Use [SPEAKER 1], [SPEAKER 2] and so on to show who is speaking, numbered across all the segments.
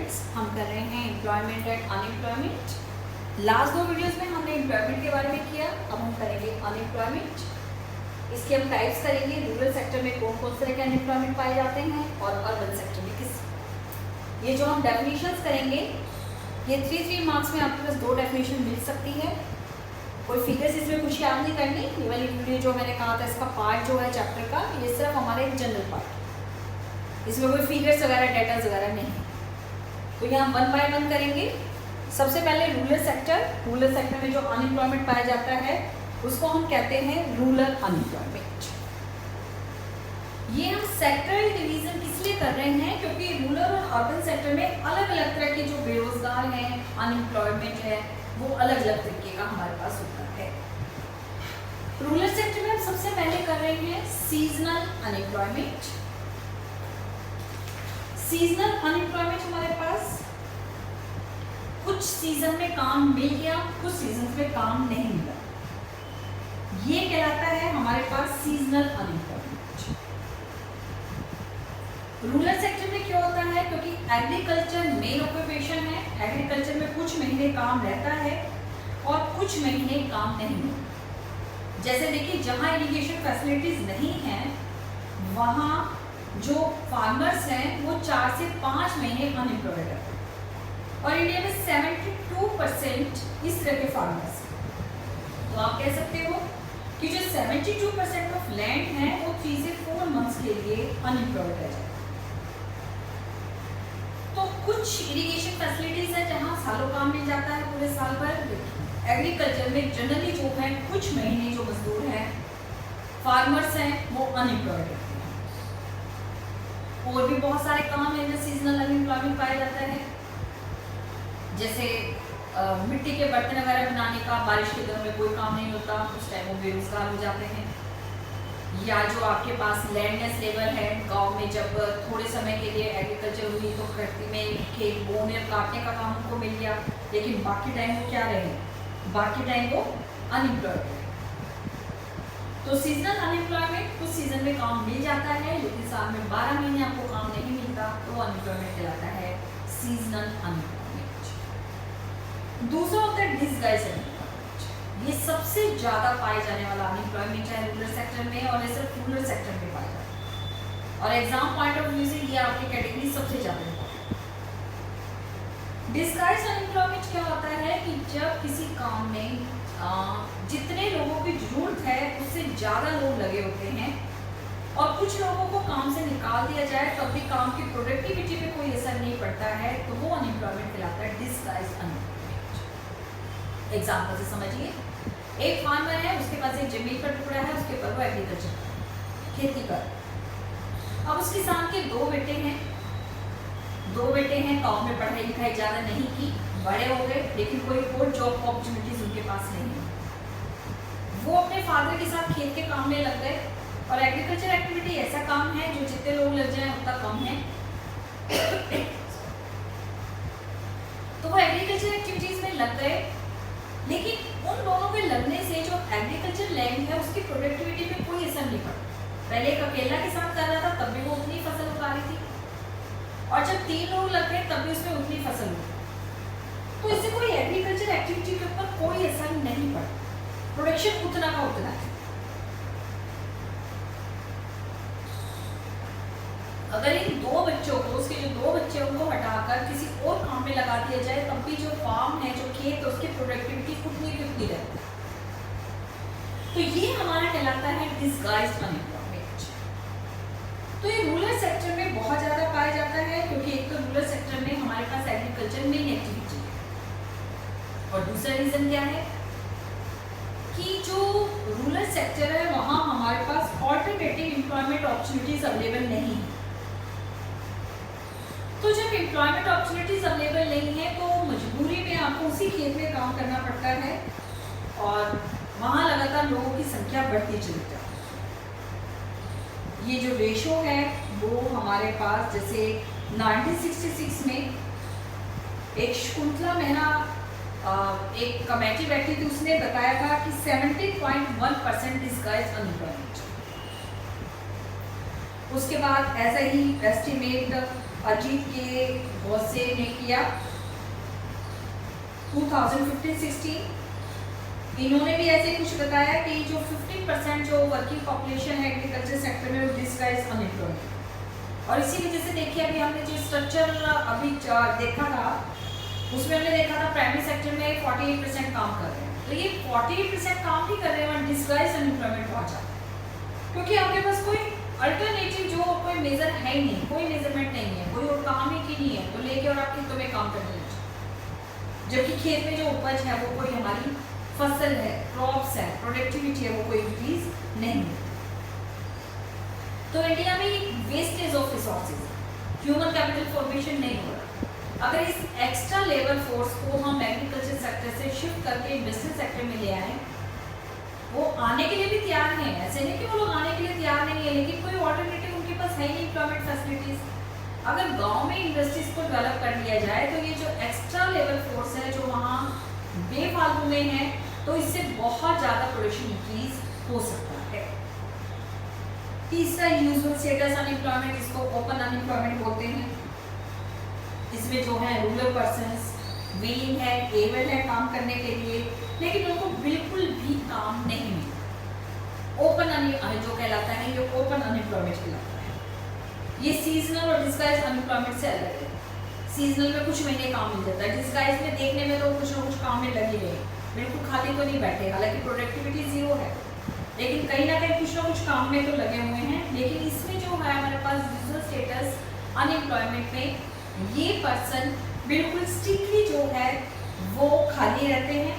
[SPEAKER 1] Students, हम कर रहे हैं employment and unemployment. Last 2 videos में हमने एम्प्लॉयमेंट के बारे में किया, अब हम करेंगे अनएम्प्लॉयमेंट। इसके हम टाइप्स करेंगे, रूरल सेक्टर में कौन कौन से तरह के अनएम्प्लॉयमेंट पाए जाते हैं और अर्बन सेक्टर में किस। ये जो हम डेफिनेशंस करेंगे, ये 3 मार्क्स में आपके पास 2 डेफिनेशन मिल सकती है। कोई फिगर्स इसमें कुछ याद नहीं करनी। ये वाली वीडियो जो मैंने कहा था, इसका पार्ट जो है चैप्टर का, ये सिर्फ हमारा एक जनरल पार्ट, इसमें कोई फिगर्स वगैरह डेटास वगैरह नहीं है। तो यहाँ 1 बाय 1 करेंगे। सबसे पहले रूरल सेक्टर। रूरल सेक्टर में जो अनएम्प्लॉयमेंट पाया जाता है उसको हम कहते हैं रूरल अनएम्प्लॉयमेंट। ये हम सेक्टरल डिवीजन इसलिए कर रहे हैं क्योंकि रूरल और अर्बन सेक्टर में अलग अलग तरह के जो बेरोजगार हैं, अनएम्प्लॉयमेंट है, वो अलग अलग तरीके का हमारे पास होता है। रूरल सेक्टर में हम सबसे पहले कर रहे हैं सीजनल अनएम्प्लॉयमेंट। सीजनल अनएम्प्लॉयमेंट हमारे पास कुछ सीजन में काम मिल गया, कुछ सीजन में काम नहीं मिला, ये कहलाता है हमारे पास सीजनल अनएम्प्लॉयमेंट। रूरल सेक्टर में क्या होता है, क्योंकि एग्रीकल्चर मेन ऑक्यूपेशन है, एग्रीकल्चर में कुछ महीने काम रहता है और कुछ महीने काम नहीं होता। जैसे देखिए, जहाँ इरिगेशन फैसिलिटीज नहीं है वहाँ जो फार्मर्स हैं वो 4 से 5 महीने अनएम्प्लॉयड है, और इंडिया में 72% इस तरह के फार्मर्स हैं। तो आप कह सकते हो कि जो 72% ऑफ लैंड है वो 3 से 4 मंथ्स के लिए अनएम्प्लॉयड है। तो कुछ इरिगेशन फैसिलिटीज है जहाँ सालों काम मिल जाता है पूरे साल भर। एग्रीकल्चर में जनरली जो है कुछ महीने जो मजदूर हैं, फार्मर्स हैं, वो अनएम्प्लॉयड है। और भी बहुत सारे काम है जो सीजनल अनएम्प्लॉयमेंट पाया जाता है, जैसे मिट्टी के बर्तन वगैरह बनाने का, बारिश के दिनों में कोई काम नहीं होता, उस टाइम वो बेरोजगार हो जाते हैं। या जो आपके पास लैंडलेस लेबर है, गांव में जब थोड़े समय के लिए एग्रीकल्चर हुई तो खेती में खेत बोने और काटने का काम उनको मिल गया, लेकिन बाकी टाइम वो क्या रहे, बाकी टाइम वो अनएम्प्लॉयड है। तो सीजनल अनएम्प्लॉयमेंट, कुछ सीजन में काम मिल जाता है लेकिन साल में 12 महीने आपको काम नहीं मिलता, तो अनएम्प्लॉयमेंट कहलाता है सीजनल अनएम्प्लॉयमेंट। दूसरा होता है डिसगाइज अनएम्प्लॉयमेंट। ये सबसे ज्यादा पाए जाने वाला अनएम्प्लॉयमेंट है रूरल सेक्टर में, और ये सिर्फ रूरल सेक्टर में पाया जाता है, और एग्जाम पॉइंट ऑफ व्यू से ये आपकी कैटेगरी सबसे ज्यादा है। डिसगाइज अनएम्प्लॉयमेंट क्या होता है कि जब किसी काम में जितने लोगों की जरूरत है उससे ज़्यादा लोग लगे होते हैं और कुछ लोगों को काम से निकाल दिया जाए तब भी काम की प्रोडक्टिविटी पे कोई असर नहीं पड़ता है, तो वो अनएम्प्लॉयमेंट कहलाता है डिसगाइज अनएम्प्लॉयमेंट। एग्जाम्पल से समझिए, एक फार्मर है, उसके पास एक जमीन का टुकड़ा है, उसके ऊपर वो एग्रीकल्चर खेती कर। अब उस किसान के 2 बेटे हैं, गाँव में पढ़ाई लिखाई ज़्यादा नहीं की, बड़े हो गए, लेकिन कोई और जॉब अपॉर्चुनिटीज उनके पास नहीं है। वो अपने फादर के साथ खेत के काम में लग गए, और एग्रीकल्चर एक्टिविटी ऐसा काम है जो जितने लोग लग जाएं उतना कम है। तो वो एग्रीकल्चर एक्टिविटीज में लग गए, लेकिन उन दोनों के लगने से जो एग्रीकल्चर लैंड है उसकी प्रोडक्टिविटी पे कोई असर नहीं पड़ा। पहले एक अकेला किसान कर रहा था तब भी वो उतनी फसल उगा रही थी, और जब 3 लोग लग गए तब भी उसमें उतनी फसल हुई। तो इससे कोई एग्रीकल्चर एक्टिविटी के ऊपर कोई असर नहीं पड़ा, प्रोडक्शन उतना का उतना है। अगर इन 2 बच्चों को, उसके जो 2 बच्चे उनको हटाकर किसी और काम में लगा दिया जाए तब भी जो फार्म है, जो खेत, उसकी प्रोडक्टिविटी उतनी की उतनी रहती है। तो ये हमारा कहलाता है डिसगाइज्ड अनएम्प्लॉयमेंट। तो ये रूरल सेक्टर में बहुत ज्यादा पाया जाता है, क्योंकि एक तो रूरल सेक्टर में हमारे पास एग्रीकल्चर मेन एक्टिविटी है, और दूसरा रीजन क्या है कि जो रूरल सेक्टर है वहाँ हमारे पास ऑल्टरनेटिव एम्प्लॉयमेंट अपॉर्चुनिटीज अवेलेबल नहीं है। तो जब एम्प्लॉयमेंट अपॉर्चुनिटीज अवेलेबल नहीं है तो मजबूरी में आपको उसी खेत में काम करना पड़ता है, और वहाँ लगातार लोगों की संख्या बढ़ती चली जाती है। ये जो रेशो है वो हमारे पास, जैसे 1966 में एक शकुंतला मेहरा एक कमेटी बैठी थी, उसने बताया था कि 70.1% डिसगाइज्ड अनएम्प्लॉयमेंट। उसके बाद ऐसा ही एस्टिमेट अजीत के गौसे ने किया 2015-16। इन्होंने भी ऐसे कुछ बताया कि जो 15% जो वर्किंग पॉपुलेशन है एग्रीकल्चर सेक्टर में वो डिस्गाइज अनएम्प्लॉयमेंट। और इसी वजह से देखिए अभी हमने जो स्ट्रक्चर अभी देखा था उसमें हमने देखा था प्राइमरी सेक्टर में 48% काम कर रहे हैं, तो ये 48% काम भी कर रहे हैं और डिस्गाइज अनएम्प्लॉयमेंट पहुंच जाता है, क्योंकि आपके पास कोई अल्टरनेटिव जो कोई मेजर है ही नहीं, कोई मेजरमेंट नहीं है, कोई और काम ही की नहीं है, तो लेके और आप खेतों में काम करने लगे, जबकि खेत में जो उपज है वो कोई हमारी फसल है, क्रॉप्स है, प्रोडक्टिविटी है, वो कोई इंक्रीज नहीं है। तो इंडिया में wastage of resources, human capital formation नहीं हो रहा। अगर इस एक्स्ट्रा लेबर फोर्स को हम एग्रीकल्चर सेक्टर से शिफ्ट करके इंडस्ट्रियल सेक्टर में ले आए, वो आने के लिए भी तैयार हैं, ऐसे नहीं कि वो लोग आने के लिए तैयार नहीं है, लेकिन कोई ऑल्टरनेटिव उनके पास है नहीं एम्प्लॉयमेंट फैसिलिटीज। अगर गांव में इंडस्ट्रीज को डेवलप कर लिया जाए तो ये जो एक्स्ट्रा लेबर फोर्स है जो वहाँ बेफालतू में है, तो इससे बहुत ज़्यादा प्रोडक्शन इंक्रीज हो सकता है। तीसरा यूजुअल स्टेटस अनएम्प्लॉयमेंट, जिसको ओपन अनएम्प्लॉयमेंट बोलते हैं। इसमें जो है रूरल पर्सन्स विलिंग है, एबल है काम करने के लिए, लेकिन उनको बिल्कुल भी काम नहीं मिलता। ओपन जो कहलाता है ये ओपन अनएम्प्लॉयमेंट कहलाता है। ये सीजनल और डिस्गाइज अनएम्प्लॉयमेंट से अलग है। सीजनल में कुछ महीने काम मिल जाता है, डिस्गाइज में देखने में तो कुछ ना कुछ काम में लगी रहे, बिल्कुल खाली तो नहीं बैठे, हालांकि प्रोडक्टिविटी जीरो है, लेकिन कहीं ना कहीं कुछ ना कुछ काम में तो लगे हुए हैं। लेकिन इसमें जो है हमारे पास यूजुअल स्टेटस अनएम्प्लॉयमेंट में ये पर्सन बिल्कुल स्ट्रिक्टली जो है वो खाली रहते हैं,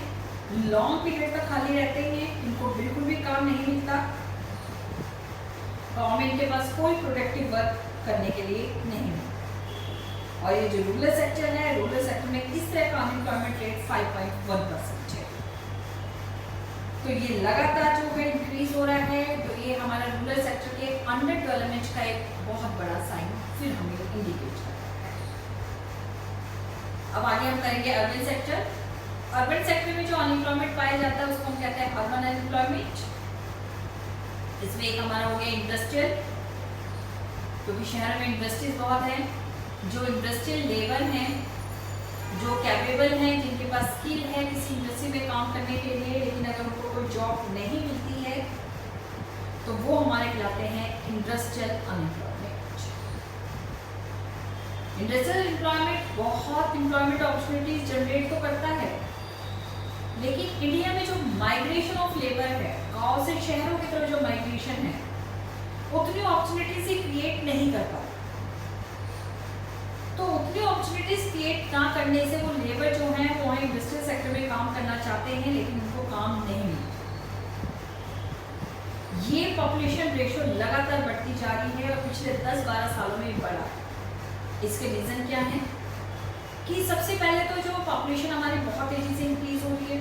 [SPEAKER 1] लॉन्ग पीरियड तक खाली रहते हैं, इनको बिल्कुल भी काम नहीं मिलता, गाँव में इनके पास कोई प्रोडक्टिव वर्क करने के लिए नहीं मिलता। और ये जो रूरल सेक्टर है, रूरल सेक्टर में इस तरह का अनएम्प्लॉयमेंट रेट 5.1% है। तो ये लगातार जो है इंक्रीज हो रहा है, तो ये हमारा रूरल सेक्टर के अंडर डेवलपमेंट का एक बहुत बड़ा साइन फिर हमें इंडिकेट करता है। अब आगे हम करेंगे अर्बन सेक्टर। अर्बन सेक्टर में जो अनएम्प्लॉयमेंट पाया जाता है उसको हम कहते हैं अर्बन अनएम्प्लॉयमेंट। इसमें एक हमारा हो गया इंडस्ट्रियल, क्योंकि शहर में इंडस्ट्रीज बहुत है, जो इंडस्ट्रियल लेबर हैं, जो कैपेबल हैं, जिनके पास स्किल है किसी इंडस्ट्री में काम करने के लिए, लेकिन अगर उनको कोई जॉब नहीं मिलती है तो वो हमारे कहलाते हैं इंडस्ट्रियल अनएम्प्लॉयमेंट। इंडस्ट्रियल एम्प्लॉयमेंट बहुत एम्प्लॉयमेंट अपॉर्चुनिटीज जनरेट तो करता है, लेकिन इंडिया में जो माइग्रेशन ऑफ लेबर है, गांव से शहरों की तरफ जो माइग्रेशन है, उतनी अपॉर्चुनिटीज ही क्रिएट नहीं कर पाता। तो उतनी अपॉर्चुनिटीज क्रिएट ना करने से वो लेबर जो है वो इंडस्ट्रियल सेक्टर में काम करना चाहते हैं, लेकिन उनको काम नहीं मिलता। ये पॉपुलेशन रेशो लगातार बढ़ती जा रही है और पिछले 10-12 सालों में बढ़ा है। इसके रीजन क्या है कि सबसे पहले तो जो पॉपुलेशन हमारी बहुत तेजी से इंक्रीज हो रही है,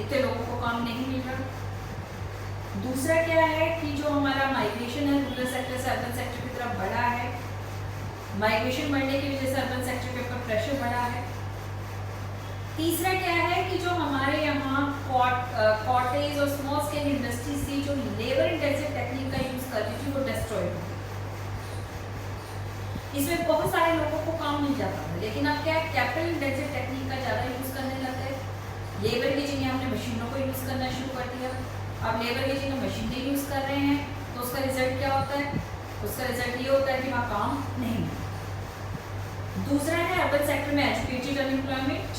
[SPEAKER 1] इतने लोगों को काम नहीं मिल रहा। दूसरा क्या है कि जो हमारा माइग्रेशन है रूरल सेक्टर से अर्बन सेक्टर की तरफ बढ़ा है, माइग्रेशन बढ़ने की वजह से अर्बन सेक्टर के ऊपर प्रेशर बढ़ा है। तीसरा क्या है कि जो हमारे यहाँ कॉटेज और स्मॉल स्केल इंडस्ट्री से जो लेबर इंटेंसिव टेक्निक का यूज कर रही थी वो डिस्ट्रॉय हो गई। इसमें बहुत सारे लोगों को काम मिल जाता है, लेकिन अब क्या कैपिटल इंटेंसिव टेक्निक का ज़्यादा यूज करने लग गए। लेबर की जगह हमने मशीनों को यूज करना शुरू कर दिया। अब लेबर की जगह मशीनें यूज कर रहे हैं, तो उसका रिजल्ट क्या होता है? उसका रिजल्ट ये होता है कि वहाँ काम नहीं मिलता। दूसरा है अर्बन सेक्टर में एजुकेटेड अनएम्प्लॉयमेंट।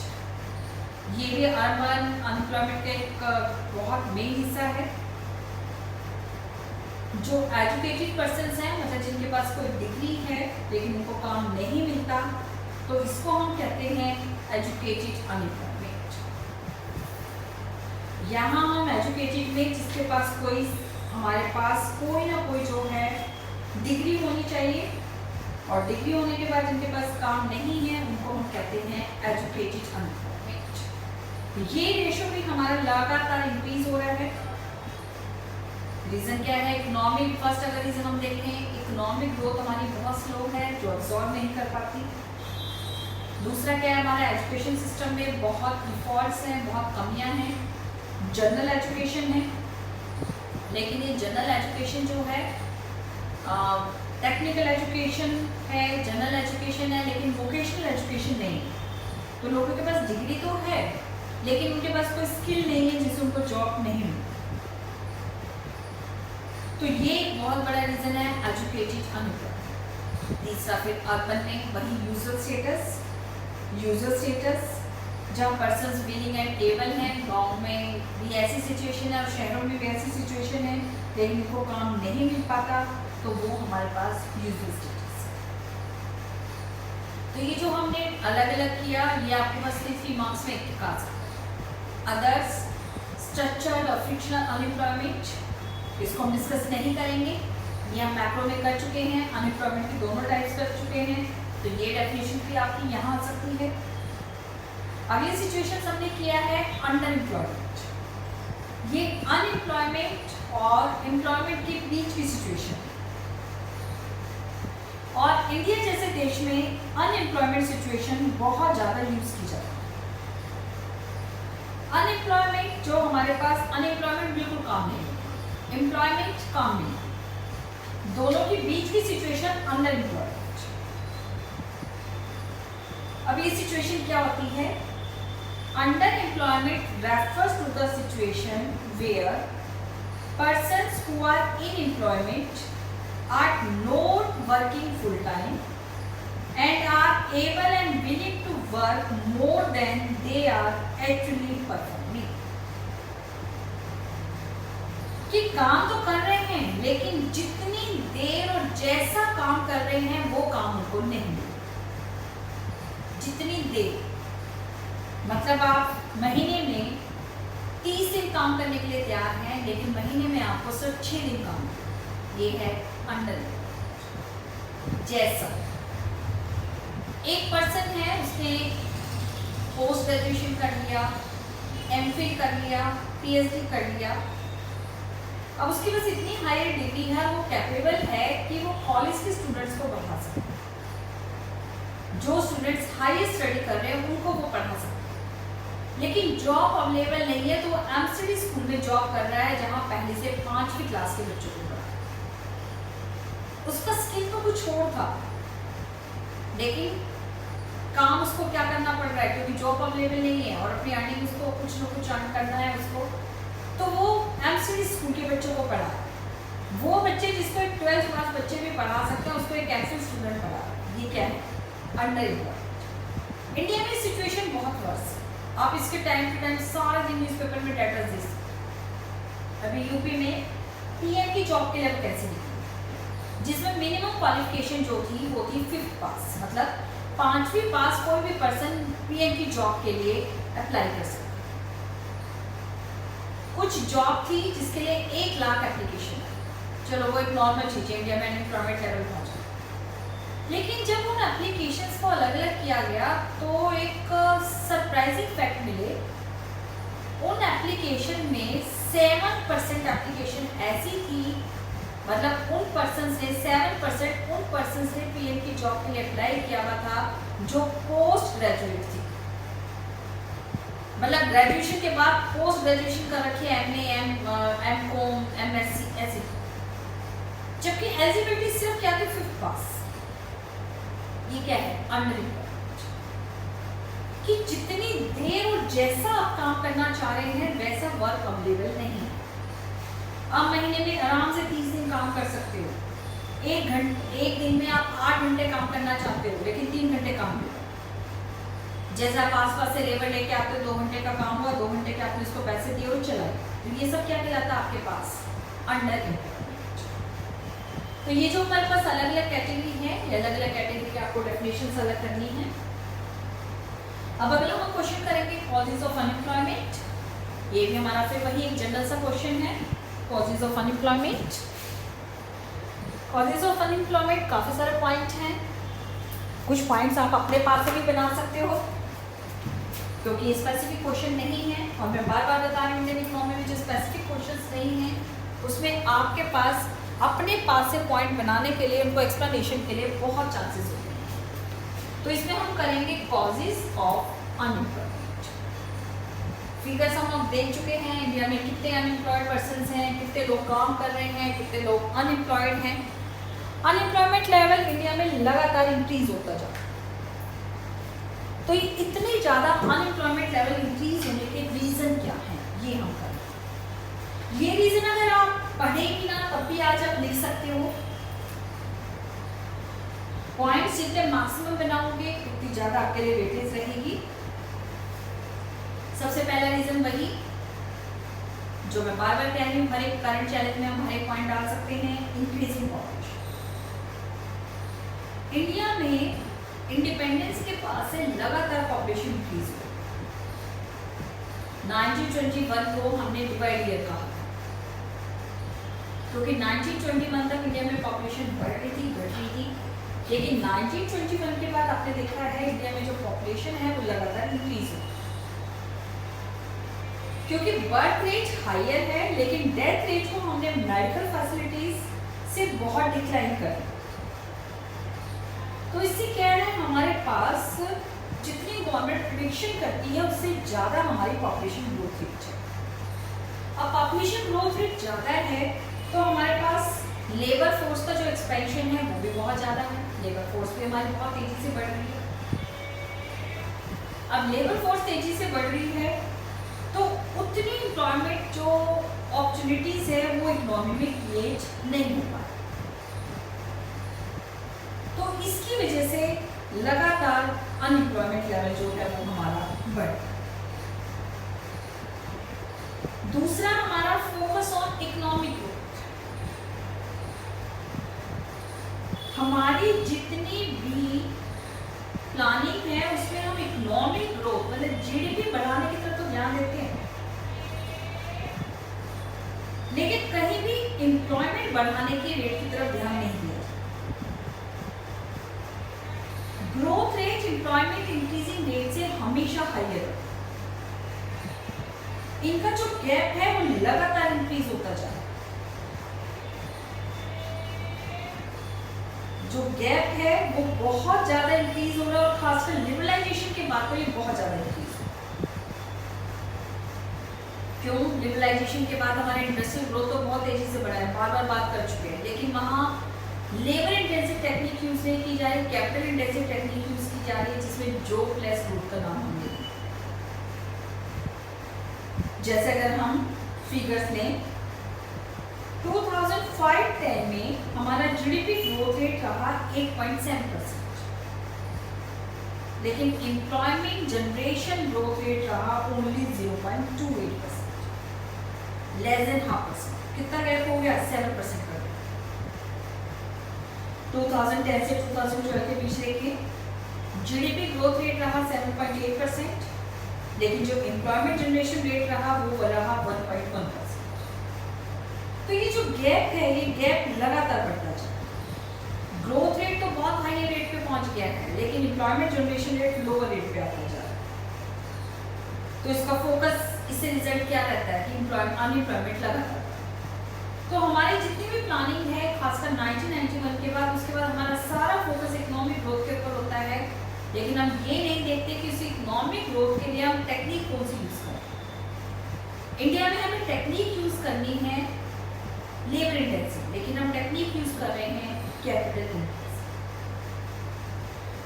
[SPEAKER 1] ये भी अर्बन अनएम्प्लॉयमेंट का एक बहुत मेन हिस्सा है। जो एजुकेटेड पर्सन्स हैं, मतलब जिनके पास कोई डिग्री है लेकिन उनको काम नहीं मिलता, तो इसको हम कहते हैं एजुकेटेड अनएम्प्लॉयमेंट। यहाँ हम एजुकेटेड में जिसके पास कोई, हमारे पास कोई ना कोई जो है डिग्री होनी चाहिए, और डिग्री होने के बाद जिनके पास काम नहीं है उनको हम कहते हैं एजुकेटेड अनएम्प्लॉयमेंट। ये रेशो भी हमारा लगातार इंक्रीज हो रहा है। रीजन क्या है? इकोनॉमिक, फर्स्ट अगर रीजन हम देखें, इकोनॉमिक ग्रोथ हमारी बहुत स्लो है जो अब्सॉर्ब नहीं कर पाती। दूसरा क्या है, हमारा एजुकेशन सिस्टम में बहुत डिफॉल्ट्स हैं, बहुत कमियां हैं। जनरल एजुकेशन है, लेकिन ये जनरल एजुकेशन जो है टेक्निकल एजुकेशन है, जनरल एजुकेशन है, लेकिन वोकेशनल एजुकेशन नहीं है। तो लोगों के पास डिग्री तो है लेकिन उनके पास कोई स्किल नहीं है जिससे उनको जॉब नहीं मिलती। तो ये एक बहुत बड़ा रीजन है एजुकेटेड अनएम्प्लॉयड। तीसरा फिर अर्बन में वही यूजर स्टेटस जहाँ पर्सन्स विलिंग एंड एबल हैं। गाँव में भी ऐसी सिचुएशन है और शहरों में भी ऐसी सिचुएशन है लेकिन उनको काम नहीं मिल पाता, तो वो हमारे पास यूजर स्टेटस। तो ये जो हमने अलग अलग किया ये आपके पास 3 मार्क्स में एक आ सकता है। अदर्स, स्ट्रक्चर्ड और फ्रिक्शनल अनएम्प्लॉयमेंट, इसको हम डिस्कस नहीं करेंगे, ये हम मैक्रो में कर चुके हैं। अनएम्प्लॉयमेंट की दोनों टाइप्स कर चुके हैं, तो ये डेफिनेशन भी आपकी यहाँ आ सकती है। अगली सिचुएशन हमने किया है अंडर एम्प्लॉयमेंट। ये अनएम्प्लॉयमेंट और एम्प्लॉयमेंट के बीच की सिचुएशन है। और इंडिया जैसे देश में अनएम्प्लॉयमेंट सिचुएशन बहुत ज़्यादा यूज की जाती है। अनएम्प्लॉयमेंट जो हमारे पास, अनएम्प्लॉयमेंट बिल्कुल काम नहीं, एम्प्लॉयमेंट काम नहीं, दोनों के बीच की सिचुएशन अंडर एम्प्लॉयमेंट। अब ये सिचुएशन क्या होती है? Under employment refers to the situation where persons who are in employment are not working full time and are able and willing to work more than they are actually performing। कि काम तो कर रहे हैं लेकिन जितनी देर और जैसा काम कर रहे हैं वो काम उनको नहीं मिलता। जितनी देर मतलब आप महीने में 30 दिन काम करने के लिए तैयार हैं लेकिन महीने में आपको सिर्फ 6 दिन काम, ये है अंडर। जैसा एक पर्सन है, उसने पोस्ट ग्रेजुएशन कर लिया, एमफिल कर लिया, पीएचडी कर लिया, अब उसके पास इतनी हायर डिग्री है, वो कैपेबल है कि वो कॉलेज के स्टूडेंट्स को पढ़ा सकते हैं। जो स्टूडेंट्स हाई स्टडी कर रहे हैं उनको वो पढ़ा सकते हैं। लेकिन जॉब अवेलेबल नहीं है तो वो एमसीडी स्कूल में जॉब कर रहा है जहां पहले से 5वीं क्लास के बच्चों को पढ़ा। उसका स्किल तो कुछ और था लेकिन काम उसको क्या करना पड़ रहा है क्योंकि जॉब अवेलेबल नहीं है और अपनी अर्निंग उसको कुछ न कुछ अर्न करना है उसको, तो वो एमसीडी स्कूल के बच्चों को पढ़ा। वो बच्चे जिसको एक 12th क्लास बच्चे भी पढ़ा सकते हैं उसको एक एक्सेल स्टूडेंट पढ़ा। ये क्या है? Under employment. इंडिया में सिचुएशन बहुत वर्स है। आप इसके टाइम टू टाइम सारे दिन न्यूज़पेपर में डाटा दे सकते। अभी यूपी में पीएम की जॉब के लिए कैसे निकली, जिसमें मिनिमम क्वालिफिकेशन जो थी वो थी 5th पास, मतलब 5वीं पास कोई भी पर्सन पीएम की जॉब के लिए अप्लाई कर सकता। कुछ जॉब थी जिसके लिए 1 लाख एप्लीकेशन है, चलो वो एक नॉर्मल चीज है, इंडिया में अनएम्प्लॉयमेंट लेवल पहुंचा। लेकिन जब उन एप्लीकेशंस को अलग अलग किया गया तो एक सरप्राइजिंग फैक्ट मिले। उन एप्लीकेशन में 7% एप्लीकेशन ऐसी थी, मतलब उन पर्सन्स ने 7% उन पर्सन्स ने पीएम की जॉब के लिए अप्लाई किया हुआ था जो पोस्ट ग्रेजुएट थी, मतलब ग्रेजुएशन के बाद पोस्ट ग्रेजुएशन कर रखी है, एमए, एमकॉम, एमएससी ऐसी, जबकि एलिजिबिलिटी सिर्फ क्या थी 5th पास। ये क्या है? Under employment. कि जितनी देर और जैसा आप काम करना चाह रहे हैं वैसा वर्क अवेलेबल नहीं है। आप महीने में आराम से 30 दिन काम कर सकते हो, एक दिन में आप 8 घंटे काम करना चाहते हो लेकिन 3 घंटे काम होगा। जैसे आप आसपास से लेबर लेके आते हो, 2 घंटे का काम हुआ, 2 घंटे के आपने उसको पैसे दिए और चलाए, तो ये सब क्या कहलाता है आपके पास? Under employment. तो ये जो हमारे पास अलग अलग कैटेगरी है, ये अलग अलग कैटेगरी की आपको डेफिनेशन अलग करनी है। अब अगला हम क्वेश्चन करेंगे कॉजेज ऑफ अनएम्प्लॉयमेंट। ये भी हमारा फिर वही एक जनरल सा क्वेश्चन है, causes of unemployment. Causes of unemployment काफ़ी सारे पॉइंट हैं, कुछ पॉइंट्स आप अपने पास से भी बना सकते हो क्योंकि ये स्पेसिफिक क्वेश्चन नहीं है और मैं बार बार बता रही हूँ इंडियन इकोनॉमी में जो स्पेसिफिक क्वेश्चंस नहीं हैं उसमें आपके पास अपने पास से पॉइंट बनाने के लिए, उनको एक्सप्लेनेशन के लिए बहुत चांसेस होते हैं। तो इसमें हम करेंगे कॉजेज ऑफ अनएम्प्लॉयमेंट। फिगर्स हम देख चुके हैं, इंडिया में कितने अनएम्प्लॉयड पर्सन हैं, कितने लोग काम कर रहे हैं, कितने लोग अनएम्प्लॉयड हैं। अनएम्प्लॉयमेंट लेवल इंडिया में लगातार इंक्रीज होता जा रहा है। तो ये इतने ज़्यादा अनएम्प्लॉयमेंट लेवल इंक्रीज होने के रीज़न क्या हैं, ये हम करें। ये रीज़न अगर आप पढ़ेंगी ना तब भी आज आप लिख सकते हो। पॉइंट्स जितने मैक्सिमम बनाओगे उतनी ज़्यादा आपके लिए वेटेज रहेगी। सबसे पहला रीज़न वही जो मैं बार बार कह रही हूँ, हर एक करंट चैलेंज में हम हर एक पॉइंट डाल सकते हैं, इंक्रीजिंग पॉपुलेशन। इंडिया में इंडिपेंडेंस के बाद से लगातार पॉपुलेशन इंक्रीज हुई। 1921 को हमने डिवाइड ईयर कहा, क्योंकि 1921 तक इंडिया में पॉपुलेशन बढ़ रही थी, लेकिन 1921 के बाद आपने देखा है इंडिया में जो पॉपुलेशन है वो लगातार इंक्रीज हुई, क्योंकि बर्थ रेट हायर है लेकिन डेथ रेट को हमने मेडिकल फैसिलिटीज से बहुत डिक्लाइन कर दिया। तो इससे क्या है, हमारे पास जितनी गवर्नमेंट प्रेडिक्शन करती है उससे ज़्यादा हमारी पॉपुलेशन ग्रोथ रेट है। अब पॉपुलेशन ग्रोथ रेट ज़्यादा है तो हमारे पास लेबर फोर्स का जो एक्सपेंशन है वो भी बहुत ज़्यादा है, लेबर फोर्स भी हमारी बहुत तेज़ी से बढ़ रही है। अब लेबर फोर्स तेज़ी से बढ़ रही है तो उतनी एम्प्लॉयमेंट जो अपॉर्चुनिटीज़ है वो इकोनॉमी में क्रिएट नहीं हो पा रही। तो इसकी वजह से लगातार अनएम्प्लॉयमेंट लेवल जो है वो हमारा बढ़। दूसरा हमारा फोकस ऑन इकोनॉमिक ग्रोथ। हमारी जितनी भी प्लानिंग है उसमें हम इकोनॉमिक ग्रोथ मतलब जीडीपी बढ़ाने की तरफ तो ध्यान देते हैं, लेकिन कहीं भी एम्प्लॉयमेंट बढ़ाने के रेट की तरफ ध्यान नहीं दिया। Growth rate employment increasing rate से हमेशा हाइयर है। इनका जो गैप है वो लगातार इंक्रीज होता जा रहा है। जो गैप है वो बहुत ज्यादा इंक्रीज हो रहा है और खासकर लिबरलाइजेशन के बाद तो ये बहुत ज्यादा इंक्रीज हो रहा है। क्यों? लिबरलाइजेशन के बाद हमारा इंडस्ट्रियल ग्रोथ तो बहुत तेजी से बढ़ा है, बार बार बात कर चुके हैं, लेकिन वहाँ लेबर इंटेंसिव टेक्निक यूज नहीं की जा रही, कैपिटल इंटेंसिव टेक्निक यूज की जा रही है, जिसमें जॉबलेस ग्रोथ का नाम हम लेते हैं। जैसे अगर हम फिगर्स लें 2005-10 में हमारा जीडीपी ग्रोथ रेट रहा 8.7%, लेकिन एम्प्लॉयमेंट जनरेशन ग्रोथ रेट रहा ओनली 0.28%, लेस देन 0.5%। कितना गैप हो गया? 7% का। 2010 से 2012 के बीच देखिए जीडीपी ग्रोथ रेट रहा 7.8%, लेकिन जो एम्प्लॉयमेंट जनरेशन रेट रहा वो रहा 1.1%। तो ये जो गैप है ये गैप लगातार बढ़ता जा रहा है। ग्रोथ रेट तो बहुत हाई रेट पे पहुंच गया है, लेकिन employment generation rate lower rate पे आता जा रहा है। तो इसका फोकस, इससे रिजल्ट क्या रहता है कि अनएम्प्लॉयमेंट लगातार। तो हमारी जितनी भी प्लानिंग है खासकर 1991 के बाद, उसके बाद हमारा सारा फोकस इकोनॉमिक ग्रोथ के ऊपर होता है, लेकिन हम ये नहीं देखते कि उस इकोनॉमिक ग्रोथ के लिए हम टेक्निक कौन सी यूज करें। इंडिया में हमें टेक्निक यूज करनी है लेबर इंटेंसिव, लेकिन हम टेक्निक यूज कर रहे हैं कैपिटल इंटेंसिव।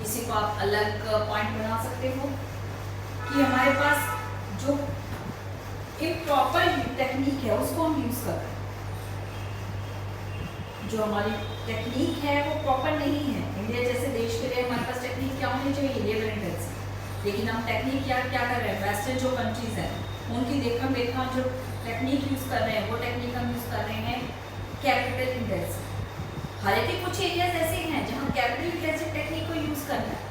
[SPEAKER 1] इसी को आप अलग पॉइंट बना सकते हो कि हमारे पास जो इम्प्रॉपर टेक्निक है उसको हम यूज कर रहे हैं। जो हमारी टेक्निक है वो प्रॉपर नहीं है। इंडिया जैसे देश के लिए हमारे पास टेक्निक क्या होनी चाहिए? लेबर इंटेंसिव, लेकिन हम टेक्निक क्या कर रहे हैं? वेस्टर्न जो कंट्रीज हैं उनकी देखा जो टेक्निक यूज कर रहे हैं वो टेक्निक हम यूज कर रहे हैं कैपिटल इंटेंसिव। हालांकि कुछ एरियाज ऐसे हैं जहाँ कैपिटल इंटेंसिव टेक्निक को यूज करना है,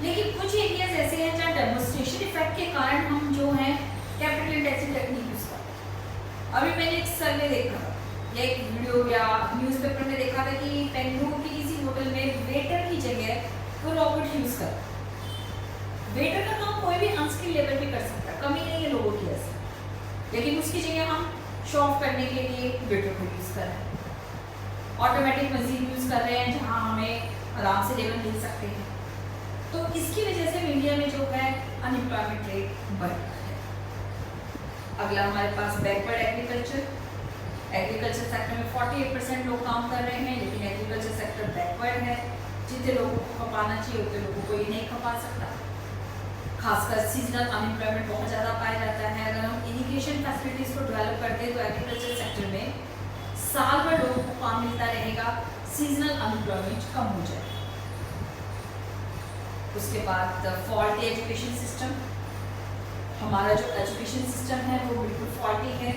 [SPEAKER 1] लेकिन कुछ एरियाज ऐसे हैं जहाँ डेमोन्स्ट्रेशन इफेक्ट के कारण हम जो है कैपिटल इंटेंसिव टेक्निक यूज करते हैं। अभी मैंने एक सर्वे देखा या एक वीडियो या न्यूज़पेपर में देखा था कि बेंगलुरु की किसी होटल में वेटर की जगह वो रोबोट यूज कर। वेटर का काम कोई भी अनस्किल्ड लेवल पे कर सकता है, कमी नहीं है लोगों की ऐसी, लेकिन उसकी जगह हम शो ऑफ करने के लिए वेटर को यूज कर रहे हैं। ऑटोमेटिक मशीन यूज कर रहे हैं जहाँ हमें आराम से लेवल मिल सकते हैं। तो इसकी वजह से इंडिया में जो है अनएम्प्लॉयमेंट रेट बढ़ रहा है। अगला हमारे पास बैकवर्ड एग्रीकल्चर। एग्रीकल्चर सेक्टर में 48% लोग काम कर रहे हैं, लेकिन एग्रीकल्चर सेक्टर बैकवर्ड है। जितने लोगों को खपाना चाहिए उतने लोगों को ये नहीं खपा सकता। खासकर सीजनल अनएम्प्लॉयमेंट बहुत ज़्यादा पाया जाता है। अगर हम इरिगेशन फैसिलिटीज़ को डेवलप करते हैं तो एग्रीकल्चर सेक्टर में साल भर लोगों को काम मिलता रहेगा, सीजनल अनएम्प्लॉयमेंट कम हो जाएगा। उसके बाद फॉल्टी एजुकेशन सिस्टम, हमारा जो एजुकेशन सिस्टम है वो बिल्कुल फॉल्टी है।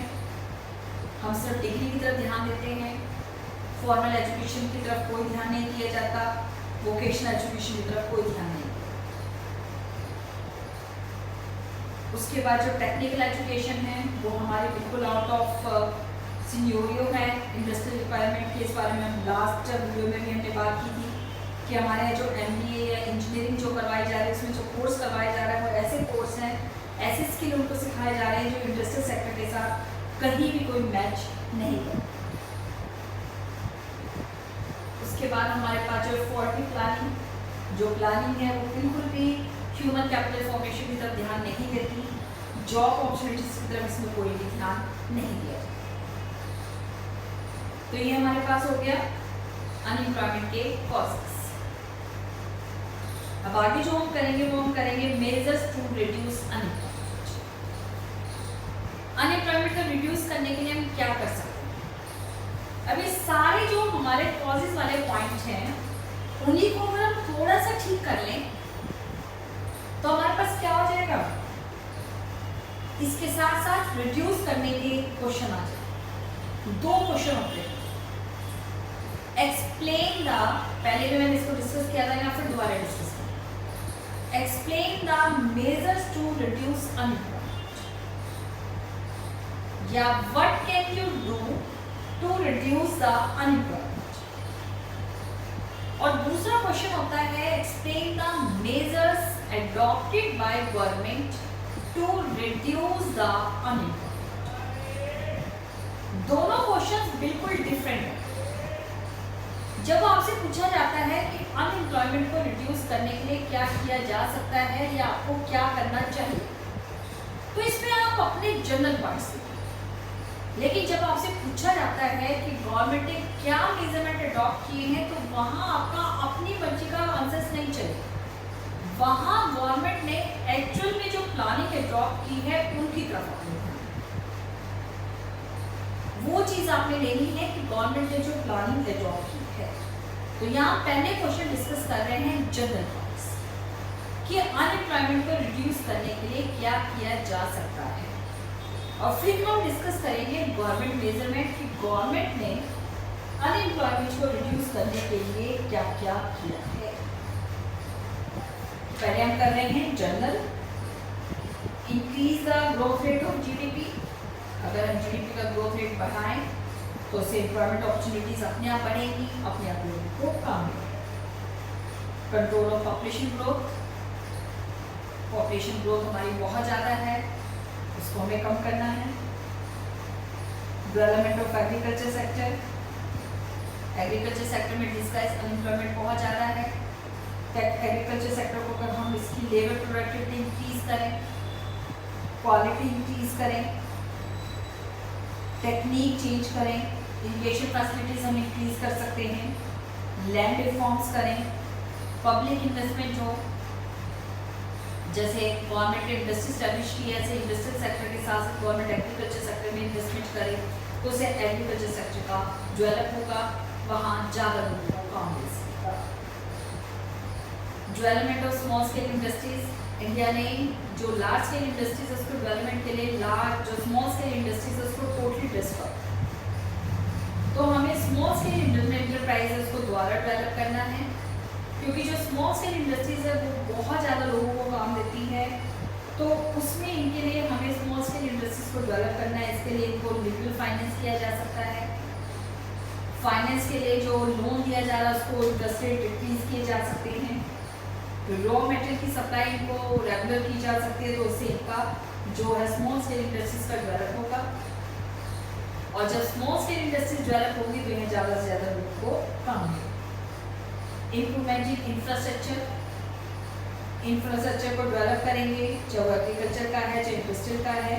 [SPEAKER 1] हम सिर्फ डिग्री की तरफ ध्यान देते हैं, फॉर्मल एजुकेशन की तरफ कोई ध्यान नहीं दिया जाता, वोकेशनल एजुकेशन की तरफ कोई ध्यान नहीं। उसके बाद जो टेक्निकल एजुकेशन है वो हमारे बिल्कुल आउट ऑफ सिनियोरियो है इंडस्ट्रियल रिक्वायरमेंट के। इस बारे में हम लास्ट वीडियो में भी हमने बात की थी कि हमारे जो MBA या इंजीनियरिंग जो करवाई जा रही है, उसमें जो कोर्स करवाया जा रहा है वो ऐसे कोर्स हैं, ऐसे स्किल उनको सिखाए जा रहे हैं जो इंडस्ट्रियल सेक्टर के साथ कहीं भी कोई मैच नहीं है। उसके बाद हमारे पास जो फॉल्टी प्लानिंग, जो प्लानिंग है वो बिल्कुल भी ह्यूमन कैपिटल फॉर्मेशन की तरफ ध्यान नहीं देती, जॉब अपॉर्चुनिटीज की तरफ इसमें कोई भी ध्यान नहीं दिया जाता। तो ये हमारे पास हो गया अनएम्प्लॉयमेंट के कॉजेस। अब आगे जो हम करेंगे वो हम करेंगे measures to reduce unemployment. Unemployment को रिड्यूस करने के लिए हम क्या कर सकते हैं? अब ये सारे जो हमारे कॉजेस वाले पॉइंट हैं उन्हीं को अगर हम थोड़ा सा ठीक कर लें तो हमारे पास क्या हो जाएगा, इसके साथ साथ रिड्यूस करने के क्वेश्चन आ जाए। 2 क्वेश्चन होते हैं। एक्सप्लेन द, पहले भी मैंने इसको डिस्कस किया था या फिर दोबारा डिस्कस किया। Explain the measures to reduce unemployment, या what can you do to reduce the unemployment. और दूसरा क्वेश्चन होता है explain the measures adopted by government to reduce the unemployment। दोनों क्वेश्चंस बिल्कुल डिफरेंट हैं। जब आपसे पूछा जाता है कि अनएम्प्लॉयमेंट को रिड्यूस करने के लिए क्या किया जा सकता है या आपको क्या करना चाहिए, तो इसमें आप अपने जनरल पॉइंट्स देंगे। लेकिन जब आपसे पूछा जाता है कि गवर्नमेंट ने क्या मेजरमेंट अडॉप्ट किए हैं, तो वहां आपका अपनी मर्जी का आंसर्स नहीं चलेगा। वहां गवर्नमेंट ने एक्चुअल में जो प्लानिंग अडॉप्ट की है उनकी तरफ आपने वो चीज आपने लेनी है कि गवर्नमेंट ने जो प्लानिंग अडॉप्ट की है। तो यहाँ पहले क्वेश्चन डिस्कस कर रहे हैं जनरल पॉइंट्स कि अनएम्प्लॉयमेंट को रिड्यूस करने के लिए क्या किया जा सकता है, और फिर हम डिस्कस करेंगे गवर्नमेंट मेजरमेंट कि गवर्नमेंट ने अनएम्प्लॉयमेंट को रिड्यूस करने के लिए क्या क्या किया है। पहले हम कर रहे हैं general, increase the growth rate of GDP. अगर हम जीडीपी का ग्रोथ रेट बढ़ाएं तो उससे एम्प्लॉयमेंट अपॉर्चुनिटीज अपने आप बढ़ेगी, अपने आप लोगों को काम मिलेगा। Control of population growth, population growth हमारी बहुत ज़्यादा है, उसको हमें कम करना है। Development of agriculture sector, agriculture sector में डिस्गाइज अनएम्प्लॉयमेंट बहुत ज़्यादा है। एग्रीकल्चर सेक्टर को अगर हम इसकी लेबर प्रोडक्टिविटी इंक्रीज करें, क्वालिटी इंक्रीज करें, टेक्निक चेंज करें, इरिगेशन फैसिलिटीज हम इंक्रीज कर सकते हैं, लैंड रिफॉर्म्स करें, पब्लिक इन्वेस्टमेंट हो, जैसे गवर्नमेंट ने इंडस्ट्री स्टैब्लिश की है, ऐसे इंडस्ट्रियल सेक्टर के साथ साथ गवर्नमेंट एग्रीकल्चर सेक्टर में इन्वेस्टमेंट करे तो उससे एग्रीकल्चर सेक्टर का डेवलप होगा, वहाँ ज़्यादा लोगों को काम मिल सकेगा। Development of small scale industries, India ने जो लार्ज स्केल इंडस्ट्रीज है उसको डेवलपमेंट के लिए जो स्मॉल स्केल इंडस्ट्रीज है उसको टोटली डिस्टर्ब, तो हमें स्मॉल स्केल इंटरप्राइजेस को दोबारा डेवलप करना है, क्योंकि जो स्मॉल स्केल इंडस्ट्रीज है वो बहुत ज़्यादा लोगों को काम देती है। तो उसमें इनके लिए हमें स्मॉल स्केल इंडस्ट्रीज को डेवलप करना है। इसके लिए इनको लिबरल फाइनेंस किया जा सकता है। फाइनेंस के लिए जो लोन दिया जा रहा है उसको इंटरेस्ट रेट डिक्रीज किए जा सकते हैं। रॉ मटेरियल की सप्लाई इनको रेगुलर की जा सकती है, तो उससे इनका जो है स्मॉल स्केल इंडस्ट्रीज का डेवलप होगा। और जब स्मॉल स्केल इंडस्ट्रीज डेवलप होगी तो इन्हें ज़्यादा से ज़्यादा लोगों को काम मिलेगा। इम्प्रूवमेंट इन इंफ्रास्ट्रक्चर को डेवलप करेंगे, चाहे एग्रीकल्चर का है चाहे इंडस्ट्रियल का है,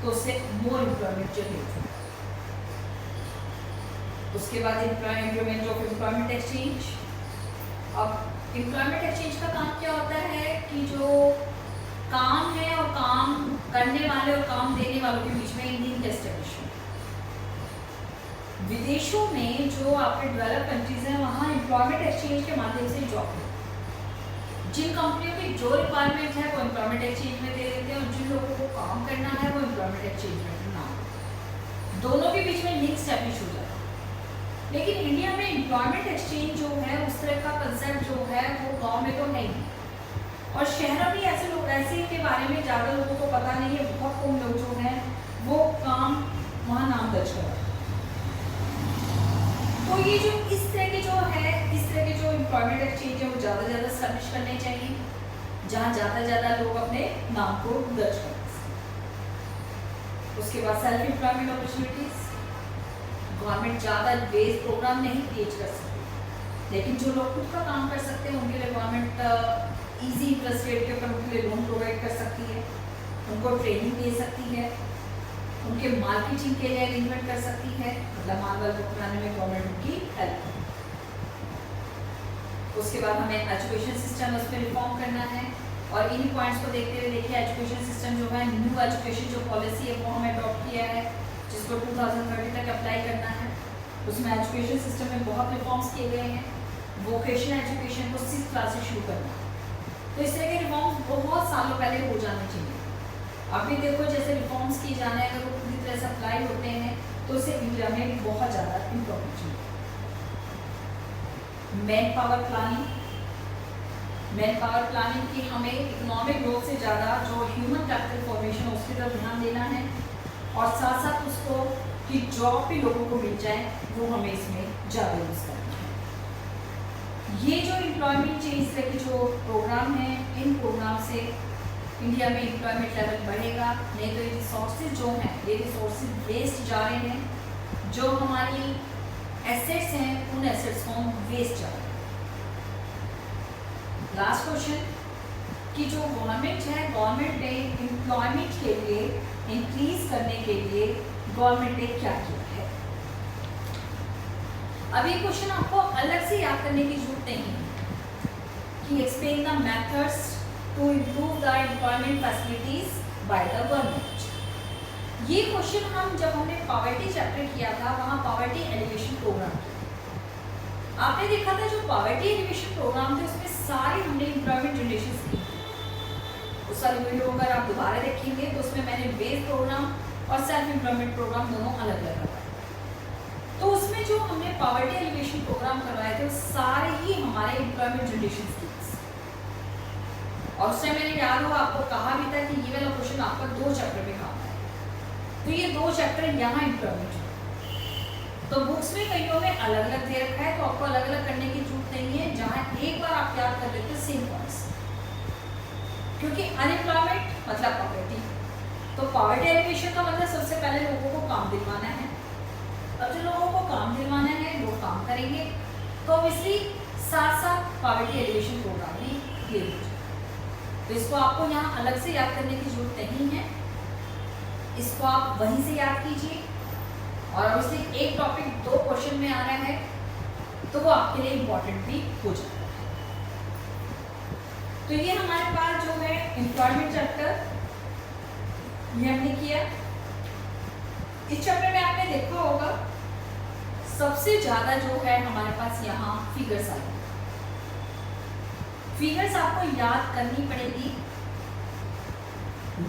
[SPEAKER 1] तो उससे मोर एम्प्लॉयमेंट जनरेट होगा। उसके बाद इम्प्लीमेंट ऑफ एम्प्लॉयमेंट एक्सचेंज। अब एम्प्लॉयमेंट एक्सचेंज का काम क्या होता है कि जो काम है और काम करने वाले और काम देने वालों के बीच में लिंक एस्टेब्लिशमेंट। विदेशों में जो आपके डेवलप कंट्रीज हैं वहाँ एम्प्लॉयमेंट एक्सचेंज के माध्यम से जॉब है। जिन कंपनियों की जो रिक्वायरमेंट है वो एम्प्लॉयमेंट एक्सचेंज में दे देते हैं और जिन लोगों को काम करना है वो एम्प्लॉयमेंट एक्सचेंज में करना है। दोनों के बीच में लिंक स्टैब्लिश हो जाता है। लेकिन इंडिया में एम्प्लॉयमेंट एक्सचेंज जो है उस तरह का कंसेप्ट जो है वो गाँव में तो है ही, और शहरों में ऐसे लोग ऐसे के बारे में ज़्यादा लोगों को पता नहीं है। बहुत कम लोग जो हैं वो काम वहाँ नाम दर्ज करवाते हैं। तो ये जो इस तरह के जो एम्प्लॉयमेंट एक्सचेंज है वो ज़्यादा से ज़्यादा सर्विस करने चाहिए, जहाँ ज़्यादा से ज़्यादा लोग अपने नाम को दर्ज कर सकें। उसके बाद सेल्फ एम्प्लॉयमेंट अपॉर्चुनिटीज। गवर्नमेंट ज़्यादा बेस प्रोग्राम नहीं क्रिएट कर सकती, लेकिन जो लोग खुद का काम कर सकते हैं उनके लिए गवर्नमेंट ईजी इंटरेस्ट रेट के ऊपर उनके लिए लोन प्रोवाइड कर सकती है, उनको ट्रेनिंग दे सकती है, उनके मार्केटिंग के लिए अरेंजमेंट कर सकती है, मतलब माल वाल को बनाने में गवर्नमेंट उनकी हेल्प। उसके बाद हमें एजुकेशन सिस्टम उसमें रिफॉर्म करना है, और इन्हीं पॉइंट्स को देखते हुए देखिए एजुकेशन सिस्टम जो है, न्यू एजुकेशन जो पॉलिसी है वो हमें अडॉप्ट किया है, जिसको 2030 तक अप्लाई करना है। उसमें एजुकेशन सिस्टम में बहुत रिफॉर्म्स किए गए हैं। वोकेशनल एजुकेशन को 6th क्लास से शुरू करना है, तो इस तरह के रिफॉर्म्स बहुत सालों पहले हो जाने चाहिए। अभी देखो जैसे रिफॉर्म्स की जाना है, अगर वो पूरी तरह से अप्लाई होते हैं तो उससे इंडिया में भी बहुत ज़्यादा इम्प्रूवमेंट चाहिए। मैन पावर प्लानिंग की हमें इकोनॉमिक ग्रोथ से ज़्यादा जो ह्यूमन कैपिटल फॉर्मेशन है उसकी तरफ ध्यान देना है, और साथ साथ उसको कि जॉब भी लोगों को मिल जाए वो हमें इसमें ज़्यादा यूज़ करना है। ये जो एम्प्लॉयमेंट चेंज के जो प्रोग्राम हैं, इन प्रोग्राम से इंडिया में एम्प्लॉयमेंट लेवल बढ़ेगा। नहीं तो ये रिसोर्सेज जो हैं ये रिसोर्सेज वेस्ट जा रहे हैं, जो हमारी एसेट्स हैं उन एसेट्स को हम वेस्ट जा रहे हैं। लास्ट क्वेश्चन कि जो गवर्नमेंट है, गवर्नमेंट ने एम्प्लॉयमेंट के लिए इंक्रीज करने के लिए गवर्नमेंट ने क्या किया है। अब ये क्वेश्चन आपको अलग से याद करने की जरूरत नहीं है कि explain the methods to improve the employment facilities by the government. ये क्वेश्चन हम जब हमने पॉवर्टी चैप्टर किया था वहाँ पॉवर्टी एलिवेशन प्रोग्राम किया। आपने देखा था जो पॉवर्टी एलिवेशन प्रोग्राम थे उसमें सारे हमने एम्प्लॉयमेंट जनरेशन की। उस सारी वीडियो अगर आप दोबारा देखेंगे तो उसमें मैंने बेस प्रोग्राम और सेल्फ एम्प्लॉयमेंट प्रोग्राम दोनों अलग अलग करवाए। तो उसमें जो हमने पॉवर्टी एलिवेशन प्रोग्राम करवाए थे वो सारे ही हमारे एम्प्लॉयमेंट जनरेशन स्कीम्स, और उससे मैंने याद हो आपको कहा भी था कि ये वाला क्वेश्चन आपका 2 चैप्टर में काम है। तो ये 2 चैप्टर यहाँ एम्प्लॉयमेंट है, तो बुक्स में कईयों में अलग अलग दे रखा है, तो आपको अलग अलग करने की जरूरत नहीं है। जहाँ एक बार आप याद कर लेते सेम पॉइंट्स, क्योंकि अनएम्प्लॉयमेंट मतलब पॉवर्टी, तो पॉवर्टी एलिवेशन का मतलब सबसे पहले लोगों को काम दिलवाना है। अब जो लोगों को काम दिलवाना है वो काम करेंगे, तो ऑब्वियसली साथ साथ पॉवर्टी एलिवेशन प्रोग्राम भी क्लियर हो जाए। तो इसको आपको यहाँ अलग से याद करने की जरूरत नहीं है, इसको आप वहीं से याद कीजिए। और ऑब्वियसली एक टॉपिक 2 क्वेश्चन में आ रहा है तो वो आपके लिए इम्पोर्टेंट भी हो जाता है। तो ये हमारे पास जो है एम्प्लॉयमेंट चैप्टर ये हमने किया। इस चैप्टर में आपने देखा होगा सबसे ज्यादा जो है हमारे पास यहाँ फिगर्स आए। फिगर्स आपको याद करनी पड़ेगी,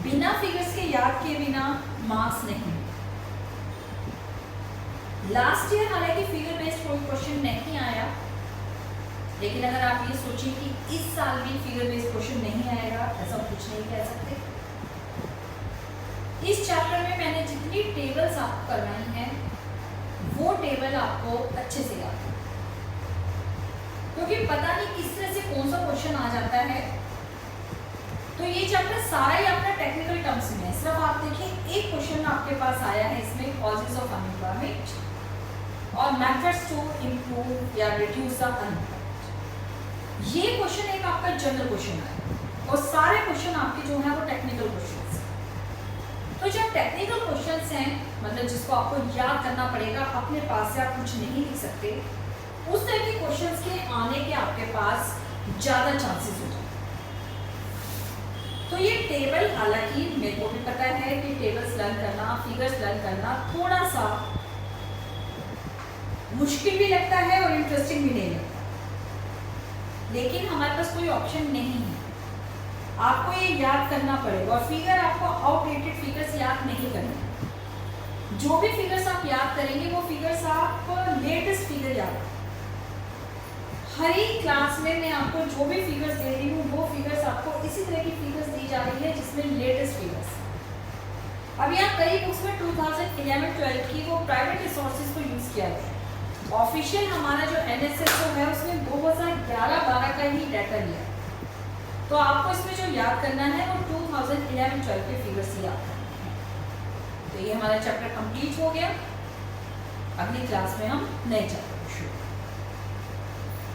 [SPEAKER 1] बिना फिगर्स के याद किए बिना मार्क्स नहीं। लास्ट ईयर हालांकि फिगर बेस्ड कोई क्वेश्चन नहीं आया, लेकिन अगर आप ये सोचें कि इस साल भी फिगर बेस्ड क्वेश्चन नहीं आएगा, ऐसा कुछ नहीं कह सकते। इस चैप्टर में मैंने जितनी टेबल्स आपको करवाई हैं वो टेबल आपको अच्छे से याद है, क्योंकि पता नहीं किस तरह से कौन सा क्वेश्चन आ जाता है। तो ये चैप्टर सारा ही आपका टेक्निकल टर्म्स में है। सिर्फ आप देखिए एक क्वेश्चन आपके पास आया है इसमें कॉजेज ऑफ अनएम्प्लॉयमेंट और मेथड्स टू इम्प्रूव या रिड्यूस द अनएम्प्लॉयमेंट। ये क्वेश्चन एक आपका जनरल क्वेश्चन है और सारे क्वेश्चन आपके जो है वो टेक्निकल क्वेश्चन है। तो जो टेक्निकल क्वेश्चंस हैं, मतलब जिसको आपको याद करना पड़ेगा, अपने पास से आप कुछ नहीं लिख सकते, उस तरह के क्वेश्चंस के आने के आपके पास ज़्यादा चांसेस हो जाते हैं। तो ये टेबल, हालांकि मेरे को भी पता है कि टेबल्स लर्न करना, फिगर्स लर्न करना थोड़ा सा मुश्किल भी लगता है और इंटरेस्टिंग भी नहीं लगता, लेकिन हमारे पास कोई ऑप्शन नहीं है, आपको ये याद करना पड़ेगा। और फिगर आपको आउटडेटेड फिगर्स याद नहीं करने, जो भी फिगर्स आप याद करेंगे वो फिगर्स आप लेटेस्ट फिगर याद। हर एक क्लास में मैं आपको जो भी फिगर्स दे रही हूँ वो फिगर्स आपको इसी तरह की फिगर्स दी जा रही है जिसमें लेटेस्ट फिगर्स। अब यहाँ कई बुक्स में 2011-12 की वो प्राइवेट रिसोर्सेज को यूज़ किया गया है। ऑफिशियल हमारा जो NSSO है उसने 2011-12 का ही डाटा लिया, तो आपको इसमें जो याद करना है वो 2011-12 के फिगर्स ही याद करना है। तो ये हमारा चैप्टर कंप्लीट हो गया, अगली क्लास में हम नए चैप्टर